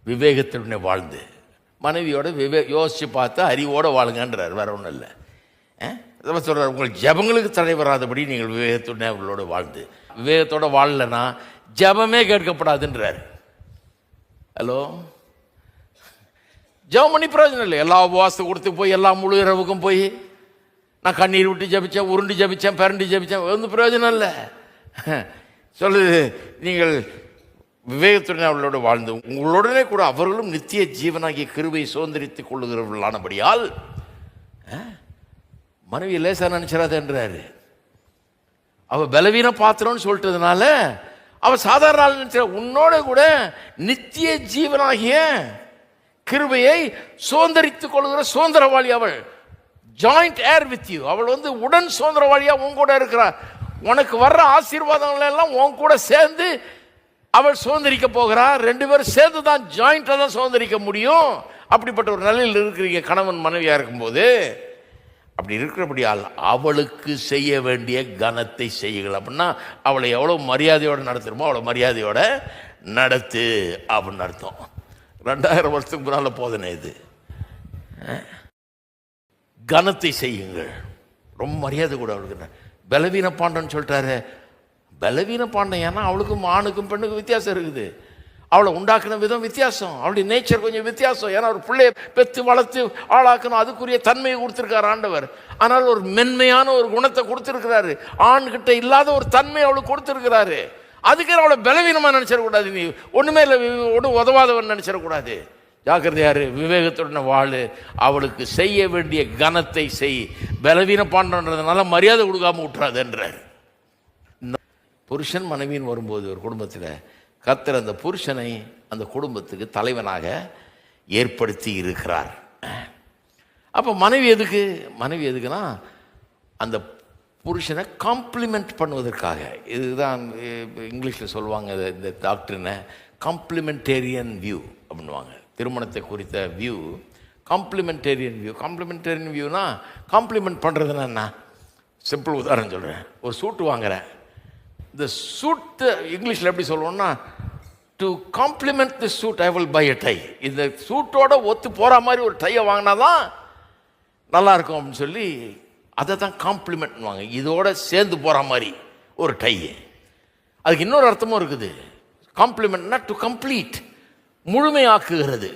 விவேகத்துடனே வாழ்ந்து மனைவியோட யோசித்து பார்த்து அறிவோடு வாழுங்கன்றார். வேற ஒன்றும் இல்லை. சொல்கிறார், உங்கள் ஜபங்களுக்கு தடை வராதபடி நீங்கள் விவேகத்துடனே அவர்களோடு வாழ்ந்து. விவேகத்தோடு வாழலைன்னா ஜபமே கேட்கப்படாதுன்றார். ஹலோ, ஜபம் பண்ணி பிரயோஜனம் இல்லை. எல்லா உபவாசத்தை கொடுத்து போய் எல்லா முழு இரவுக்கும் போய் நான் கண்ணீர் விட்டு ஜபித்தேன், உருண்டு ஜபித்தேன், பிறண்டு ஜபித்தேன், ஒன்றும் பிரயோஜனம் இல்லை. சொல்லுது, நீங்கள் விவேகத்துடன் அவர்களோடு வாழ்ந்து உங்களுடனே கூட அவர்களும் நித்திய ஜீவனாகிய கிருபையை சுதந்திரித்துக் கொள்ளுகிறவர்களானபடியால் மனைவி லேசா நினைச்சிடாதன்றாரு. அவ பலவீன பாத்திரம்னு சொல்லிட்டதுனால அவ சாதாரண ஆள் நினைச்ச. உன்னோட கூட நித்திய ஜீவனாகிய கிருபையை சுதந்திரித்துக் கொள்ளுகிற சுதந்திரவாளி அவள். Joint air with you. அவள் உடன் சுதந்திரவாளியா உன் கூட இருக்கிறார். உனக்கு வர்ற ஆசீர்வாதங்கள் எல்லாம் உன் கூட சேர்ந்து அவள் சுதந்திரிக்க போகிறார். ரெண்டு பேரும் சேர்ந்து தான் ஜாயிண்டாக தான் சுதந்திரிக்க முடியும். அப்படிப்பட்ட ஒரு நிலையில் இருக்கிறீங்க கணவன் மனைவியாக இருக்கும்போது. அப்படி இருக்கிறபடியால் அவளுக்கு செய்ய வேண்டிய கனத்தை செய்யுங்கள். அப்படின்னா அவளை எவ்வளோ மரியாதையோடு நடத்துகிறோமோ அவ்வளோ மரியாதையோட நடத்து அப்படின்னு அர்த்தம். 2000 வருஷத்துக்கு முன்னால் போதனை இது. கனத்தை செய்யுங்கள், ரொம்ப மரியாதை கூட அவளுக்கு. பலவீன பாண்டன்னு சொல்லிட்டாரு. பலவீன பாண்டம் ஏன்னா அவளுக்கும் ஆணுக்கும் பெண்ணுக்கும் வித்தியாசம் இருக்குது. அவளை உண்டாக்குன விதம் வித்தியாசம், அவளுடைய நேச்சர் கொஞ்சம் வித்தியாசம். ஏன்னா ஒரு பிள்ளையை பெற்று வளர்த்து ஆளாக்கணும், அதுக்குரிய தன்மையை கொடுத்துருக்காரு ஆண்டவர். ஆனால் ஒரு மென்மையான ஒரு குணத்தை கொடுத்துருக்கிறாரு. ஆண்கிட்ட இல்லாத ஒரு தன்மையை அவளுக்கு கொடுத்துருக்கிறாரு. அதுக்கு அவளை பலவீனமாக நினச்சிடக்கூடாது. நீ ஒன்றுமே இல்லை, ஒன்றும் உதவாதவன் நினச்சிடக்கூடாது. ஜாக்கிரதையாரு, விவேகத்துடன் வாழு. அவளுக்கு செய்ய வேண்டிய கனத்தை செய். பலவீன பாண்டன்றதுனால மரியாதை கொடுக்காம விட்டுறாதுன்றார். புருஷன் மனைவின்னு வரும்போது ஒரு குடும்பத்தில் கர்த்தர் அந்த புருஷனை அந்த குடும்பத்துக்கு தலைவனாக ஏற்படுத்தி இருக்கிறார். அப்போ மனைவி எதுக்குன்னா அந்த புருஷனை காம்ப்ளிமெண்ட் பண்ணுவதற்காக. இதுதான் இங்கிலீஷில் சொல்லுவாங்க இந்த டாக்டர்னை காம்ப்ளிமெண்டேரியன் வியூ அப்படின்வாங்க. திருமணத்தை குறித்த வியூ காம்ப்ளிமெண்டேரியன் வியூ. காம்ப்ளிமெண்டேரியன் வியூனா காம்ப்ளிமெண்ட் பண்ணுறதுன்னா என்ன? சிம்பிள் உதாரணம் சொல்கிறேன். ஒரு சூட்டு வாங்குறேன். இந்த சூட்டு இங்கிலீஷில் எப்படி சொல்லுவோம்னா, to complement the suit I will buy a tie. இந்த சூட்டோட ஒத்து போகிற மாதிரி ஒரு டையை வாங்கினா தான் நல்லாயிருக்கும் அப்படின்னு சொல்லி அதை தான் காம்ப்ளிமெண்ட்வாங்க. இதோட சேர்ந்து போகிற மாதிரி ஒரு டையை. அதுக்கு இன்னொரு அர்த்தமும் இருக்குது. காம்ப்ளிமெண்ட்னா டு கம்ப்ளீட், முழுமையாக்குகிறது.